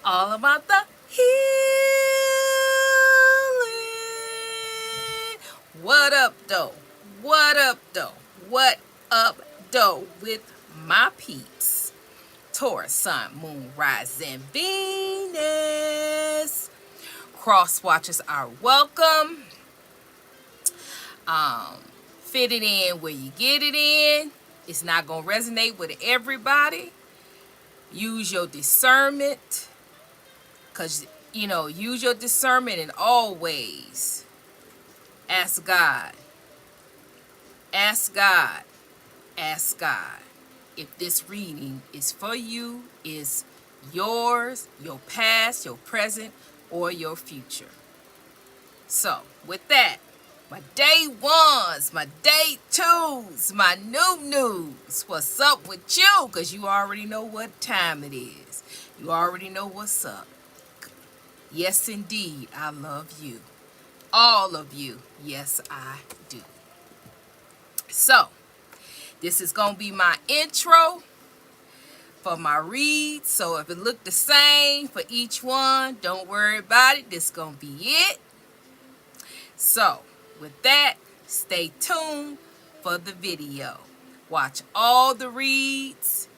all about the healing. What up, though? What up, though? What up, though? With my peeps, Taurus, Sun, Moon, Rising, Venus. Cross watchers are welcome. Fit it in where you get it in. It's not gonna resonate with everybody. Use your discernment. Because, use your discernment in all ways. Ask God. Ask God. Ask God. If this reading is for you, is yours, your past, your present, or your future. So, with that, my day ones, my day twos, my new news. What's up with you? Because you already know what time it is. You already know what's up. Yes, indeed, I love you. All of you. Yes, I do. So, this is going to be my intro for my read. So, if it look the same for each one, don't worry about it. This is going to be it. So, with that, stay tuned for the video. Watch all the reads.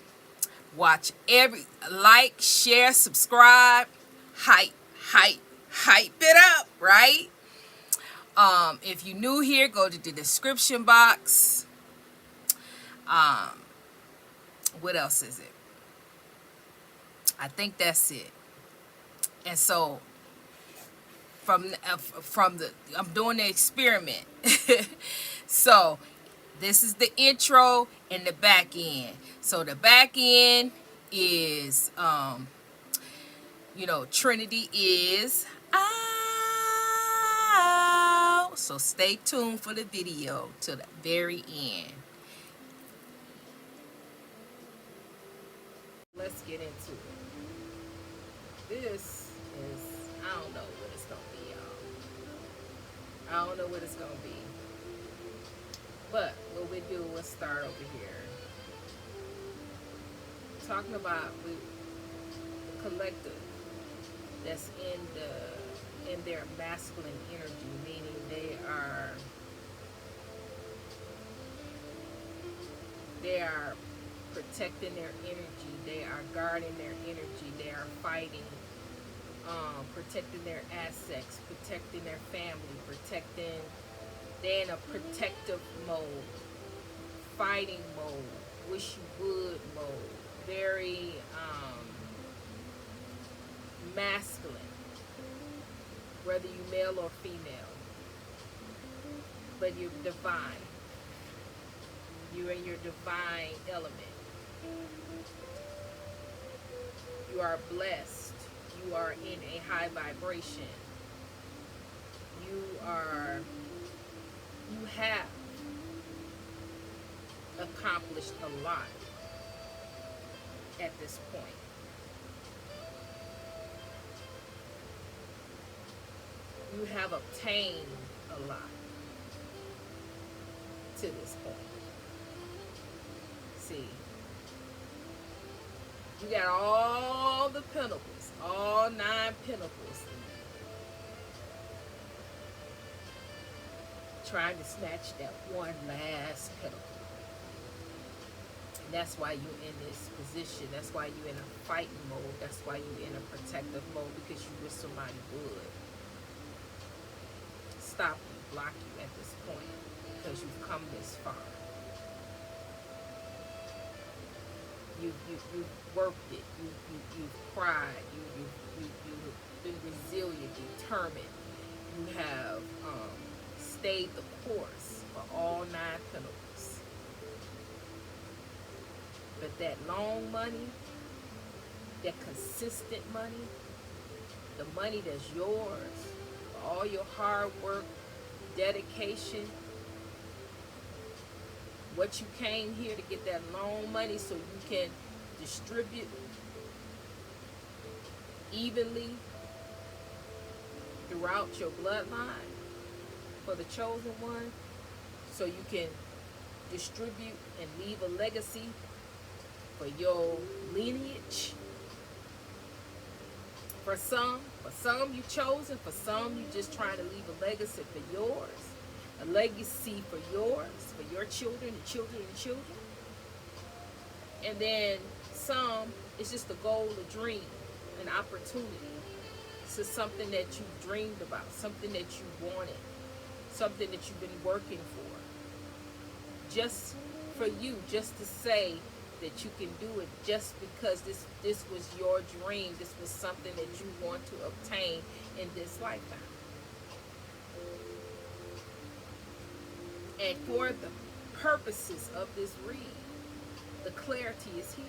Watch every like, share, subscribe. Hype it up, right? If you're new here, go to the description box. What else is it? I think that's it. And so from the I'm doing the experiment. So this is the intro and the back end. So the back end is Trinity is out. So stay tuned for the video to the very end. Let's get into it. This is, I don't know what it's gonna be, y'all. I don't know what it's gonna be. But what we do, let's start over here. Talking about the collective that's in their masculine energy, meaning they are protecting their energy, they are guarding their energy, they are fighting, protecting their assets, protecting their family, they're in a protective mode, fighting mode, wish you would mode, very masculine, whether you male or female, but you're divine. You're in your divine element. You are blessed. You are in a high vibration. You have accomplished a lot at this point. You have obtained a lot to this point. See, you got all the pentacles, all 9 pentacles, trying to snatch that one last pentacle. And that's why you're in this position. That's why you're in a fighting mode. That's why you're in a protective mode, because you wish somebody would stop you, block you at this point, because you've come this far. You've worked it. You've cried. You've been resilient, determined. You have stayed the course for all 9 pentacles. But that long money, that consistent money, the money that's yours, for all your hard work, dedication, what you came here to get that long money so you can distribute evenly throughout your bloodline for the chosen one, so you can distribute and leave a legacy for your lineage. For some you chosen, for some you just trying to leave a legacy for yours. A legacy for yours, for your children, the children, and children. And then some, it's just a goal, a dream, an opportunity. It's something that you dreamed about, something that you wanted, something that you've been working for. Just for you, just to say that you can do it, just because this was your dream, this was something that you want to obtain in this lifetime. And for the purposes of this read, the clarity is here.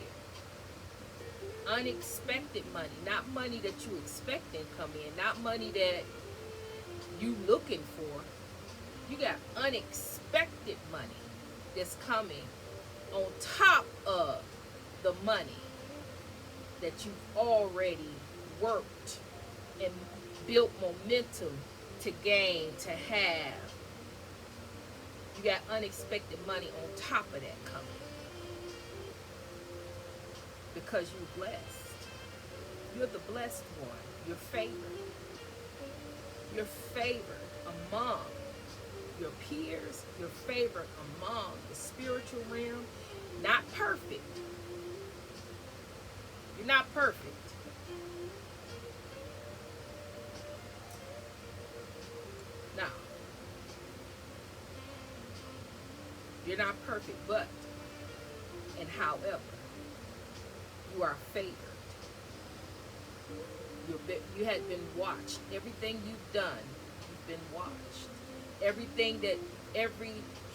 Unexpected money, not money that you expecting come in, not money that you looking for. You got unexpected money that's coming on top of the money that you've already worked and built momentum to gain, to have. You got unexpected money on top of that coming. Because you're blessed. You're the blessed one. You're favored. You're favored among your peers. You're favored among the spiritual realm. Not perfect. You're not perfect. No. You're not perfect, but, and however, you are favored. You had been watched. Everything you've done, you've been watched. Every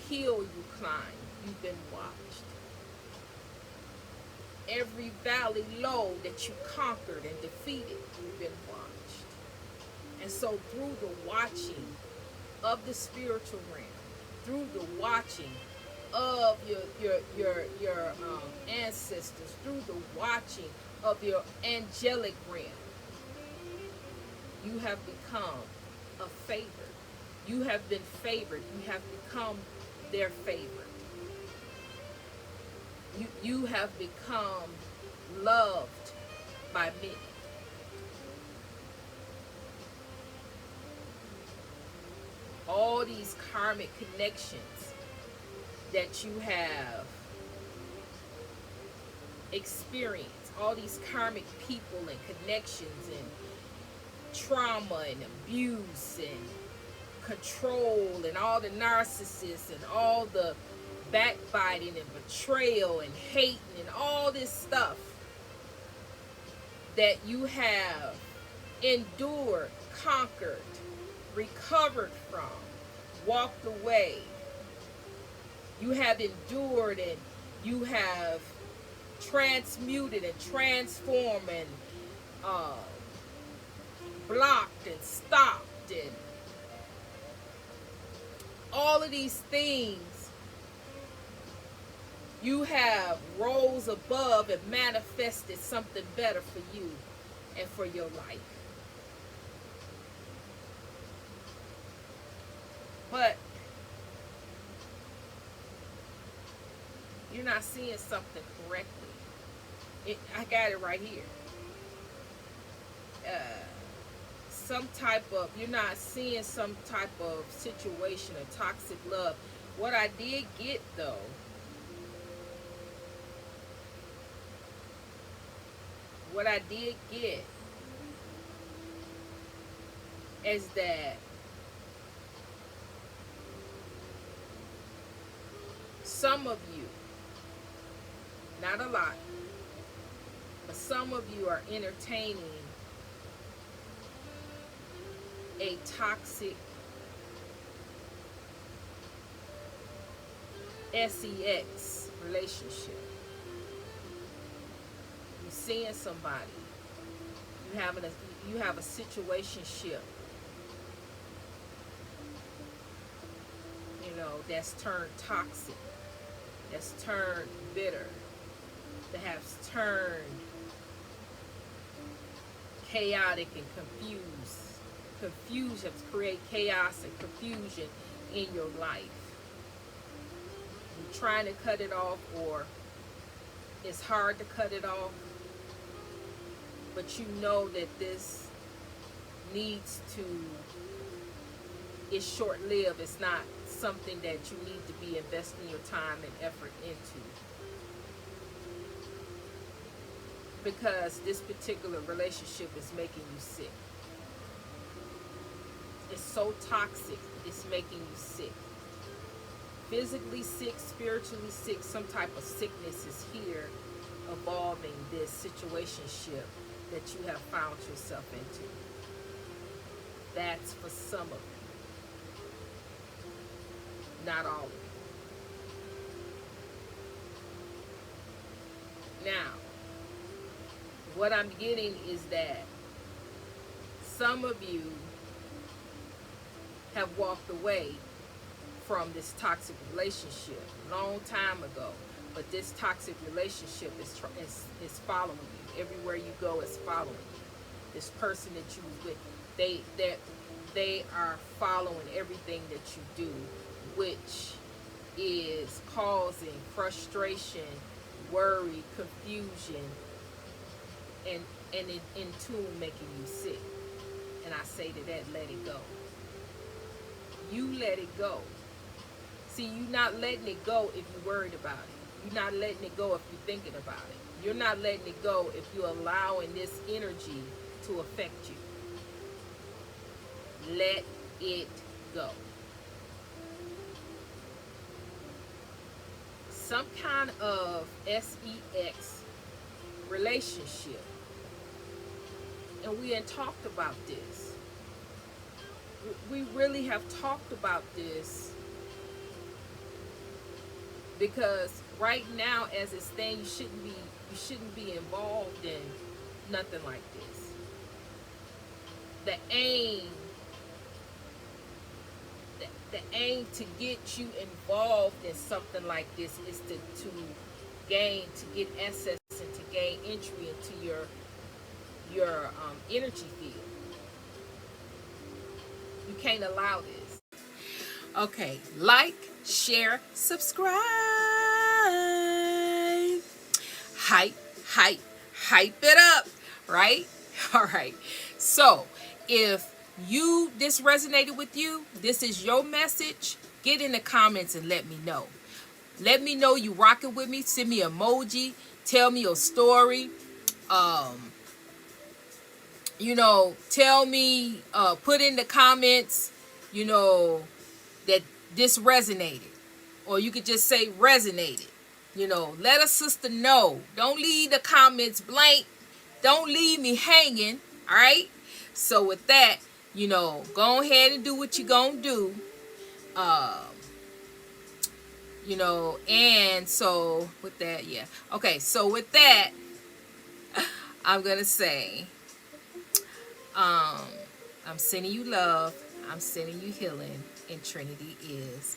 hill you climb, you've been watched. Every valley low that you conquered and defeated, you've been watched. And so through the watching of the spiritual realm, through the watching of your ancestors, through the watching of your angelic realm, you have become a favorite. You have been favored. You have become their favorite. You have become loved by many. All these karmic connections that you have experienced, all these karmic people and connections and trauma and abuse and control and all the narcissists and all the backbiting and betrayal and hating and all this stuff that you have endured, conquered, recovered from, walked away. You have endured and you have transmuted and transformed and blocked and stopped and all of these things. You have rose above and manifested something better for you and for your life. But you're not seeing something correctly. I got it right here. You're not seeing some type of situation or toxic love. What I did get though, is that some of you, not a lot, but some of you are entertaining a toxic sex relationship. You're seeing somebody. You have a situationship. That's turned toxic. That's turned bitter. That has turned chaotic and confused, have created chaos and confusion in your life. You're trying to cut it off, or it's hard to cut it off, but you know that this needs to, it's short-lived. It's not something that you need to be investing your time and effort into, because this particular relationship is making you sick. It's so toxic, it's making you sick. Physically sick, spiritually sick, some type of sickness is here evolving this situationship that you have found yourself into. That's for some of you, not all of you. Now, what I'm getting is that some of you have walked away from this toxic relationship a long time ago, but this toxic relationship is following you everywhere you go. It's following you. This person that you was with, they are following everything that you do, which is causing frustration, worry, confusion, and in tune, making you sick. And I say to that, let it go. You let it go. See, you're not letting it go if you're worried about it. You're not letting it go if you're thinking about it. You're not letting it go if you're allowing this energy to affect you. Let it go. Some kind of sex relationship. And we had talked about this. We really have talked about this, because right now, as it stands, you shouldn't be involved in nothing like this. The aim to get you involved in something like this is to get access and to gain entry into your energy field. You can't allow this. Okay, like, share, subscribe. Hype it up, right? All right. So, if this resonated with you, this is your message, get in the comments and let me know. Let me know you rocking with me. Send me an emoji. Tell me your story. Tell me, put in the comments, that this resonated. Or you could just say resonated. Let a sister know. Don't leave the comments blank. Don't leave me hanging. All right? So with that, go ahead and do what you're going to do. And so with that, yeah. Okay, so with that, I'm going to say, I'm sending you love. I'm sending you healing. And Trinity is